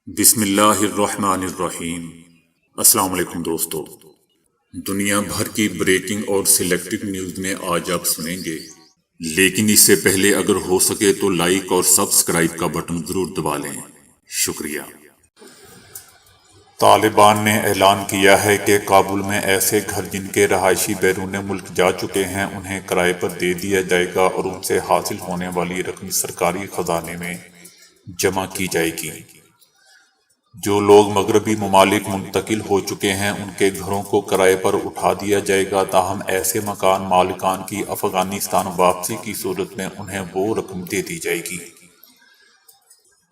بسم اللہ الرحمن الرحیم۔ السلام علیکم دوستو، دنیا بھر کی بریکنگ اور سلیکٹڈ نیوز میں آج آپ سنیں گے، لیکن اس سے پہلے اگر ہو سکے تو لائک اور سبسکرائب کا بٹن ضرور دبا لیں۔ شکریہ۔ طالبان نے اعلان کیا ہے کہ کابل میں ایسے گھر جن کے رہائشی بیرون ملک جا چکے ہیں انہیں کرائے پر دے دیا جائے گا اور ان سے حاصل ہونے والی رقم سرکاری خزانے میں جمع کی جائے گی۔ جو لوگ مغربی ممالک منتقل ہو چکے ہیں ان کے گھروں کو کرائے پر اٹھا دیا جائے گا، تاہم ایسے مکان مالکان کی افغانستان واپسی کی صورت میں انہیں وہ رقم دے دی جائے گی۔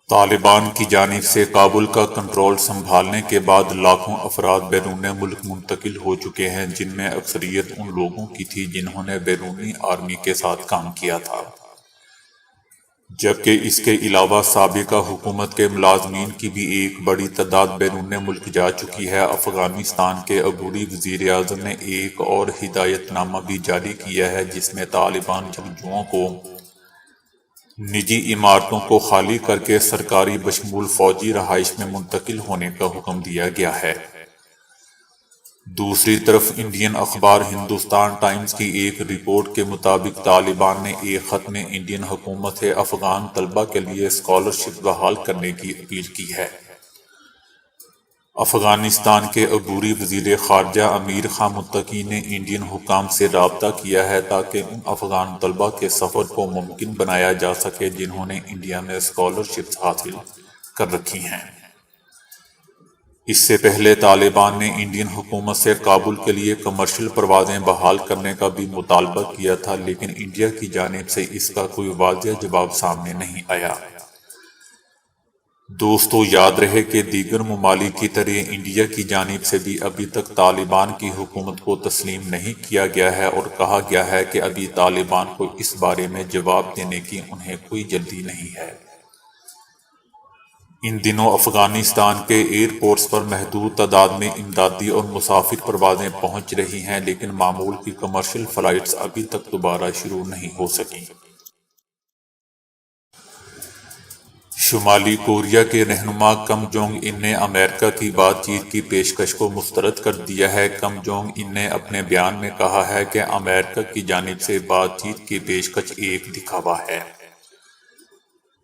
طالبان کی جانب سے کابل کا کنٹرول سنبھالنے کے بعد لاکھوں افراد بیرون ملک منتقل ہو چکے ہیں، جن میں اکثریت ان لوگوں کی تھی جنہوں نے بیرونی آرمی کے ساتھ کام کیا تھا، جبکہ اس کے علاوہ سابقہ حکومت کے ملازمین کی بھی ایک بڑی تعداد بیرون ملک جا چکی ہے۔ افغانستان کے عبوری وزیر اعظم نے ایک اور ہدایت نامہ بھی جاری کیا ہے جس میں طالبان جنگجوؤں کو نجی عمارتوں کو خالی کر کے سرکاری بشمول فوجی رہائش میں منتقل ہونے کا حکم دیا گیا ہے۔ دوسری طرف انڈین اخبار ہندوستان ٹائمز کی ایک رپورٹ کے مطابق طالبان نے ایک خط میں انڈین حکومت سے افغان طلبہ کے لیے اسکالرشپ بحال کرنے کی اپیل کی ہے۔ افغانستان کے عبوری وزیر خارجہ امیر خان متقی نے انڈین حکام سے رابطہ کیا ہے تاکہ ان افغان طلبہ کے سفر کو ممکن بنایا جا سکے جنہوں نے انڈیا میں اسکالرشپس حاصل کر رکھی ہیں۔ اس سے پہلے طالبان نے انڈین حکومت سے کابل کے لیے کمرشل پروازیں بحال کرنے کا بھی مطالبہ کیا تھا، لیکن انڈیا کی جانب سے اس کا کوئی واضح جواب سامنے نہیں آیا۔ دوستو، یاد رہے کہ دیگر ممالک کی طرح انڈیا کی جانب سے بھی ابھی تک طالبان کی حکومت کو تسلیم نہیں کیا گیا ہے اور کہا گیا ہے کہ ابھی طالبان کو اس بارے میں جواب دینے کی انہیں کوئی جلدی نہیں ہے۔ ان دنوں افغانستان کے ایئرپورٹس پر محدود تعداد میں امدادی اور مسافر پروازیں پہنچ رہی ہیں، لیکن معمول کی کمرشل فلائٹس ابھی تک دوبارہ شروع نہیں ہو سکیں۔ شمالی کوریا کے رہنما کم جونگ ان نے امریکہ کی بات چیت کی پیشکش کو مسترد کر دیا ہے۔ کم جونگ ان نے اپنے بیان میں کہا ہے کہ امریکہ کی جانب سے بات چیت کی پیشکش ایک دکھاوا ہے۔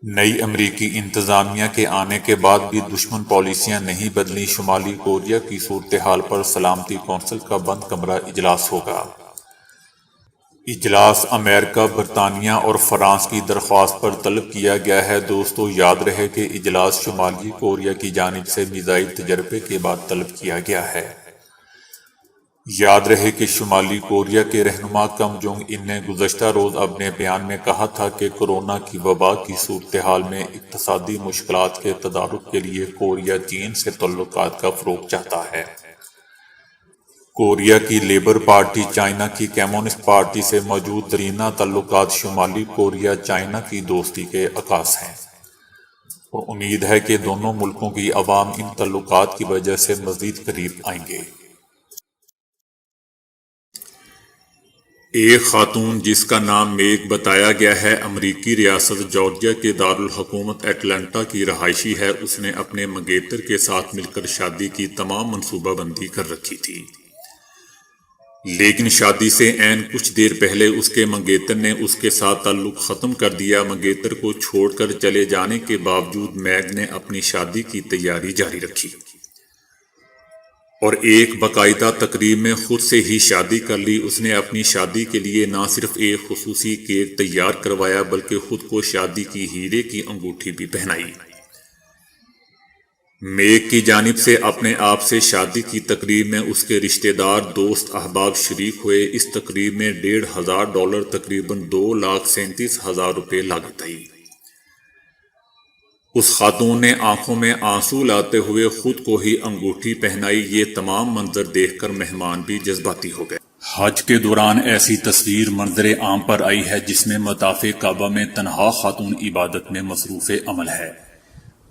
نئی امریکی انتظامیہ کے آنے کے بعد بھی دشمن پالیسیاں نہیں بدلیں۔ شمالی کوریا کی صورتحال پر سلامتی کونسل کا بند کمرہ اجلاس ہوگا۔ اجلاس امریکہ، برطانیہ اور فرانس کی درخواست پر طلب کیا گیا ہے۔ دوستو، یاد رہے کہ اجلاس شمالی کوریا کی جانب سے میزائل تجربے کے بعد طلب کیا گیا ہے۔ یاد رہے کہ شمالی کوریا کے رہنما کم جونگ ان نے گزشتہ روز اپنے بیان میں کہا تھا کہ کورونا کی وبا کی صورتحال میں اقتصادی مشکلات کے تدارک کے لیے کوریا چین سے تعلقات کا فروغ چاہتا ہے۔ کوریا کی لیبر پارٹی چائنا کی کمیونسٹ پارٹی سے موجود دیرینہ تعلقات شمالی کوریا چائنا کی دوستی کے عکاس ہیں، اور امید ہے کہ دونوں ملکوں کی عوام ان تعلقات کی وجہ سے مزید قریب آئیں گے۔ ایک خاتون جس کا نام میگ بتایا گیا ہے امریکی ریاست جارجیا کے دارالحکومت اٹلانٹا کی رہائشی ہے۔ اس نے اپنے منگیتر کے ساتھ مل کر شادی کی تمام منصوبہ بندی کر رکھی تھی، لیکن شادی سے عین کچھ دیر پہلے اس کے منگیتر نے اس کے ساتھ تعلق ختم کر دیا۔ منگیتر کو چھوڑ کر چلے جانے کے باوجود میگ نے اپنی شادی کی تیاری جاری رکھی اور ایک باقاعدہ تقریب میں خود سے ہی شادی کر لی۔ اس نے اپنی شادی کے لیے نہ صرف ایک خصوصی کیک تیار کروایا بلکہ خود کو شادی کی ہیرے کی انگوٹھی بھی پہنائی۔ میگ کی جانب سے اپنے آپ سے شادی کی تقریب میں اس کے رشتہ دار، دوست، احباب شریک ہوئے۔ اس تقریب میں $1,500 تقریباً $2,37,000 لاگت آئی۔ اس خاتون نے آنکھوں میں آنسو لاتے ہوئے خود کو ہی انگوٹھی پہنائی۔ یہ تمام منظر دیکھ کر مہمان بھی جذباتی ہو گئے۔ حج کے دوران ایسی تصویر منظر عام پر آئی ہے جس میں مطاف کعبہ میں تنہا خاتون عبادت میں مصروف عمل ہے،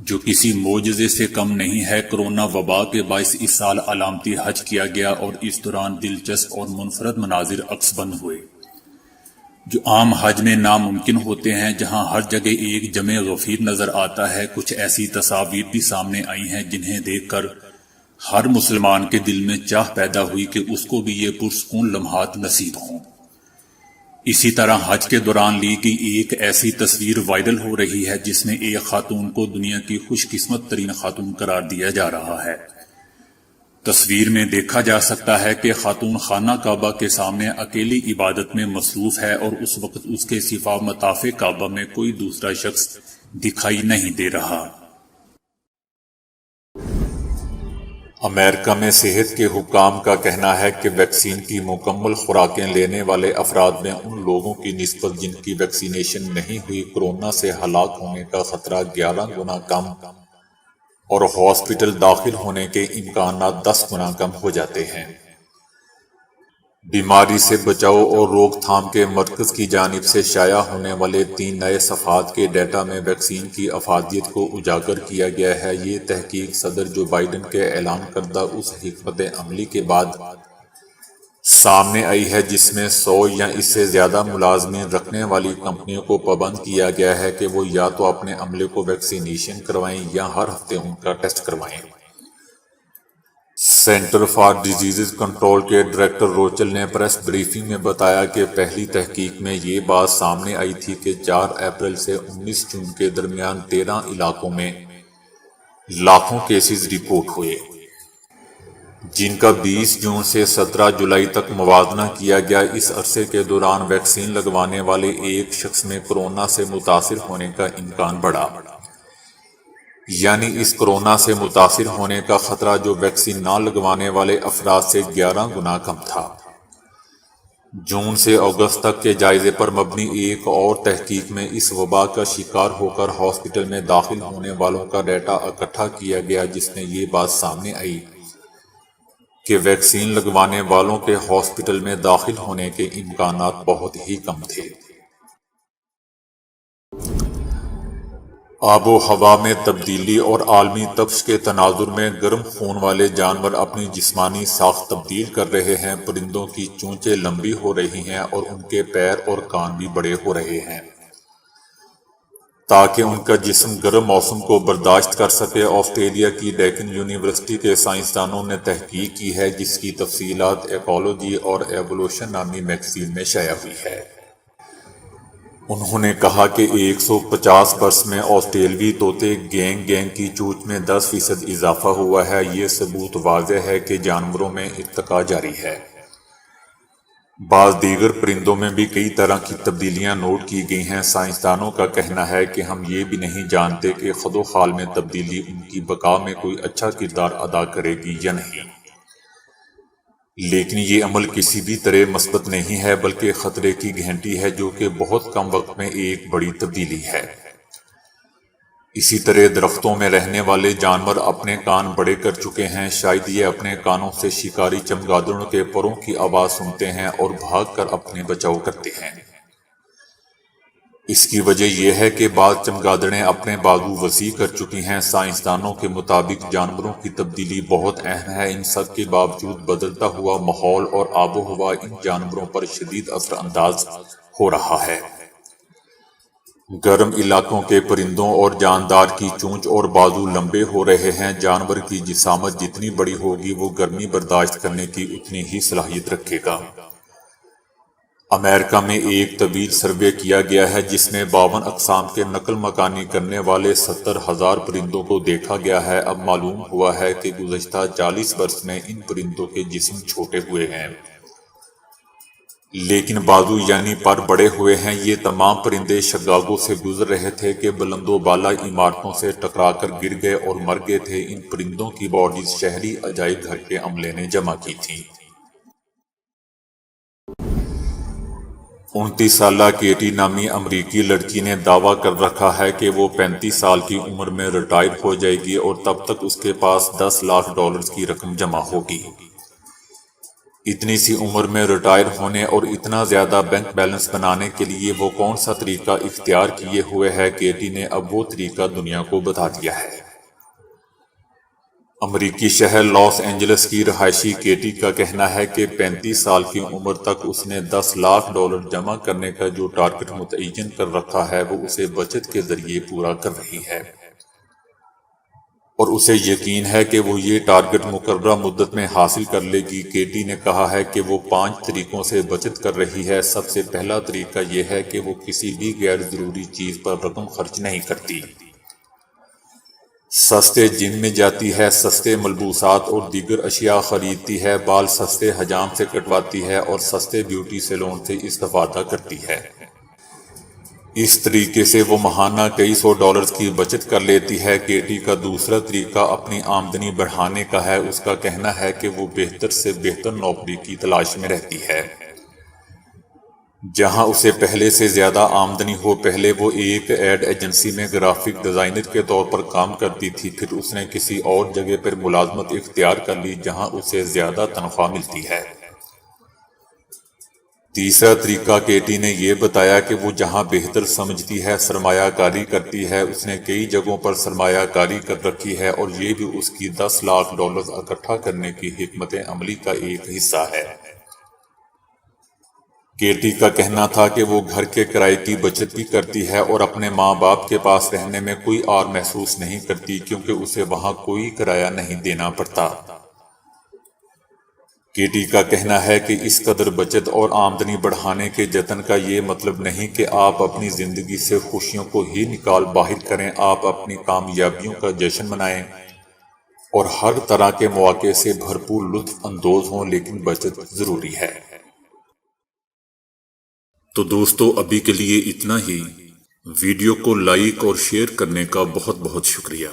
جو کسی معجزے سے کم نہیں ہے۔ کرونا وبا کے باعث اس سال علامتی حج کیا گیا اور اس دوران دلچسپ اور منفرد مناظر عکس بند ہوئے۔ 1 مئی 2020 کو حج کی تاریخ مقرر کی گئی تھی، لیکن اس سے پہلے 1 مئی 2020 کو حج کا انعقاد کیا گیا۔ حج کے دوران ایسی تصویر منظر عام پر آئی ہے جس میں مطاف کعبہ میں تنہا خاتون عبادت میں مصروف عمل ہے، جو کسی معجزے سے کم نہیں ہے۔ کرونا وبا کے باعث اس سال علامتی حج کیا گیا اور اس دوران دلچسپ اور منفرد مناظر عکس بند ہوئے۔ جو عام حج میں ناممکن ہوتے ہیں، جہاں ہر جگہ ایک جمع غفیر نظر آتا ہے، کچھ ایسی تصاویر بھی سامنے آئی ہیں جنہیں دیکھ کر ہر مسلمان کے دل میں چاہ پیدا ہوئی کہ اس کو بھی یہ پرسکون لمحات نصیب ہوں۔ اسی طرح حج کے دوران لی گئی ایک ایسی تصویر وائرل ہو رہی ہے جس میں ایک خاتون کو دنیا کی خوش قسمت ترین خاتون قرار دیا جا رہا ہے۔ تصویر میں دیکھا جا سکتا ہے کہ خاتون خانہ کعبہ کے سامنے اکیلی عبادت میں مصروف ہے اور اس وقت اس کے سوا مطاف کعبہ میں کوئی دوسرا شخص دکھائی نہیں دے رہا۔ امریکہ میں صحت کے حکام کا کہنا ہے کہ ویکسین کی مکمل خوراکیں لینے والے افراد میں ان لوگوں کی نسبت جن کی ویکسینیشن نہیں ہوئی کورونا سے ہلاک ہونے کا خطرہ 11 گنا کم اور ہاسپٹل داخل ہونے کے امکانات 10 گنا کم ہو جاتے ہیں۔ بیماری سے بچاؤ اور روک تھام کے مرکز کی جانب سے شائع ہونے والے 3 نئے صفحات کے ڈیٹا میں ویکسین کی افادیت کو اجاگر کیا گیا ہے۔ یہ تحقیق صدر جو بائیڈن کے اعلان کردہ اس حکمت عملی کے بعد سامنے آئی ہے جس میں 100 یا اس سے زیادہ ملازمین رکھنے والی کمپنیوں کو پابند کیا گیا ہے کہ وہ یا تو اپنے عملے کو ویکسینیشن کروائیں یا ہر ہفتے ان کا ٹیسٹ کروائیں۔ سینٹر فار ڈیزیز کنٹرول کے ڈائریکٹر روچل نے پریس بریفنگ میں بتایا کہ پہلی تحقیق میں یہ بات سامنے آئی تھی کہ 4 اپریل سے 19 جون کے درمیان 13 علاقوں میں لاکھوں کیسز رپورٹ ہوئے، جن کا 20 جون سے 17 جولائی تک موازنہ کیا گیا۔ اس عرصے کے دوران ویکسین لگوانے والے ایک شخص میں کورونا سے متاثر ہونے کا امکان بڑھا، یعنی اس کورونا سے متاثر ہونے کا خطرہ جو ویکسین نہ لگوانے والے افراد سے 11 گنا کم تھا۔ جون سے اگست تک کے جائزے پر مبنی ایک اور تحقیق میں اس وبا کا شکار ہو کر ہاسپٹل میں داخل ہونے والوں کا ڈیٹا اکٹھا کیا گیا، جس میں یہ بات سامنے آئی کہ ویکسین لگوانے والوں کے ہاسپٹل میں داخل ہونے کے امکانات بہت ہی کم تھے۔ آب و ہوا میں تبدیلی اور عالمی تپش کے تناظر میں گرم خون والے جانور اپنی جسمانی ساخت تبدیل کر رہے ہیں۔ پرندوں کی چونچیں لمبی ہو رہی ہیں اور ان کے پیر اور کان بھی بڑے ہو رہے ہیں تاکہ ان کا جسم گرم موسم کو برداشت کر سکے۔ آسٹریلیا کی ڈیکن یونیورسٹی کے سائنسدانوں نے تحقیق کی ہے جس کی تفصیلات ایکالوجی اور ایوولوشن نامی میگزین میں شائع ہوئی ہے۔ انہوں نے کہا کہ 150 برس میں آسٹریلوی طوطے گینگ کی چونچ میں 10% اضافہ ہوا ہے۔ یہ ثبوت واضح ہے کہ جانوروں میں ارتقاء جاری ہے۔ بعض دیگر پرندوں میں بھی کئی طرح کی تبدیلیاں نوٹ کی گئی ہیں۔ سائنسدانوں کا کہنا ہے کہ ہم یہ بھی نہیں جانتے کہ خد و خال میں تبدیلی ان کی بقا میں کوئی اچھا کردار ادا کرے گی یا نہیں، لیکن یہ عمل کسی بھی طرح مثبت نہیں ہے بلکہ خطرے کی گھنٹی ہے، جو کہ بہت کم وقت میں ایک بڑی تبدیلی ہے۔ اسی طرح درختوں میں رہنے والے جانور اپنے کان بڑے کر چکے ہیں۔ شاید یہ اپنے کانوں سے شکاری چمگادڑوں کے پروں کی آواز سنتے ہیں اور بھاگ کر اپنے بچاؤ کرتے ہیں۔ اس کی وجہ یہ ہے کہ بعض چمگادڑیں اپنے بازو وسیع کر چکی ہیں۔ سائنسدانوں کے مطابق جانوروں کی تبدیلی بہت اہم ہے۔ ان سب کے باوجود بدلتا ہوا ماحول اور آب و ہوا ان جانوروں پر شدید اثر انداز ہو رہا ہے۔ گرم علاقوں کے پرندوں اور جاندار کی چونچ اور بازو لمبے ہو رہے ہیں۔ جانور کی جسامت جتنی بڑی ہوگی وہ گرمی برداشت کرنے کی اتنی ہی صلاحیت رکھے گا۔ امریکہ میں ایک طویل سروے کیا گیا ہے جس میں 52 اقسام کے نقل مکانی کرنے والے 70,000 پرندوں کو دیکھا گیا ہے۔ اب معلوم ہوا ہے کہ گزشتہ 40 برس میں ان پرندوں کے جسم چھوٹے ہوئے ہیں لیکن بازو یعنی پر بڑے ہوئے ہیں۔ یہ تمام پرندے شکاگو سے گزر رہے تھے کہ بلند و بالا عمارتوں سے ٹکرا کر گر گئے اور مر گئے تھے۔ ان پرندوں کی باڈیز شہری عجائب گھر کے عملے نے جمع کی تھیں۔ 29 سالہ کیٹی نامی امریکی لڑکی نے دعویٰ کر رکھا ہے کہ وہ 35 سال کی عمر میں ریٹائر ہو جائے گی اور تب تک اس کے پاس $10 لاکھ کی رقم جمع ہوگی۔ اتنی سی عمر میں ریٹائر ہونے اور اتنا زیادہ بینک بیلنس بنانے کے لیے وہ کون سا طریقہ اختیار کیے ہوئے ہے؟ کیٹی نے اب وہ طریقہ دنیا کو بتا دیا ہے۔ امریکی شہر لاس اینجلس کی رہائشی کیٹی کا کہنا ہے کہ 35 سال کی عمر تک اس نے $10 لاکھ جمع کرنے کا جو ٹارگٹ متعین کر رکھا ہے وہ اسے بچت کے ذریعے پورا کر رہی ہے، اور اسے یقین ہے کہ وہ یہ ٹارگٹ مقررہ مدت میں حاصل کر لے گی۔ کیٹی نے کہا ہے کہ وہ 5 طریقوں سے بچت کر رہی ہے۔ سب سے پہلا طریقہ یہ ہے کہ وہ کسی بھی غیر ضروری چیز پر رقم خرچ نہیں کرتی۔ سستے جم میں جاتی ہے، سستے ملبوسات اور دیگر اشیاء خریدتی ہے، بال سستے حجام سے کٹواتی ہے اور سستے بیوٹی سیلون سے استفادہ کرتی ہے۔ اس طریقے سے وہ ماہانہ کئی $100 کی بچت کر لیتی ہے۔ کیٹی کا دوسرا طریقہ اپنی آمدنی بڑھانے کا ہے۔ اس کا کہنا ہے کہ وہ بہتر سے بہتر نوکری کی تلاش میں رہتی ہے جہاں اسے پہلے سے زیادہ آمدنی ہو۔ پہلے وہ ایک ایڈ ایجنسی میں گرافک ڈیزائنر کے طور پر کام کرتی تھی، پھر اس نے کسی اور جگہ پر ملازمت اختیار کر لی جہاں اسے زیادہ تنخواہ ملتی ہے۔ تیسرا طریقہ کیٹی نے یہ بتایا کہ وہ جہاں بہتر سمجھتی ہے سرمایہ کاری کرتی ہے۔ اس نے کئی جگہوں پر سرمایہ کاری کر رکھی ہے اور یہ بھی اس کی $10 لاکھ اکٹھا کرنے کی حکمت عملی کا ایک حصہ ہے۔ کیٹی کا کہنا تھا کہ وہ گھر کے کرائے کی بچت بھی کرتی ہے اور اپنے ماں باپ کے پاس رہنے میں کوئی عار محسوس نہیں کرتی کیونکہ اسے وہاں کوئی کرایہ نہیں دینا پڑتا۔ کیٹی کا کہنا ہے کہ اس قدر بچت اور آمدنی بڑھانے کے جتن کا یہ مطلب نہیں کہ آپ اپنی زندگی سے خوشیوں کو ہی نکال باہر کریں۔ آپ اپنی کامیابیوں کا جشن منائیں اور ہر طرح کے مواقع سے بھرپور لطف اندوز ہوں، لیکن بچت ضروری ہے۔ تو دوستو ابھی کے لیے اتنا ہی۔ ویڈیو کو لائک اور شیئر کرنے کا بہت بہت شکریہ۔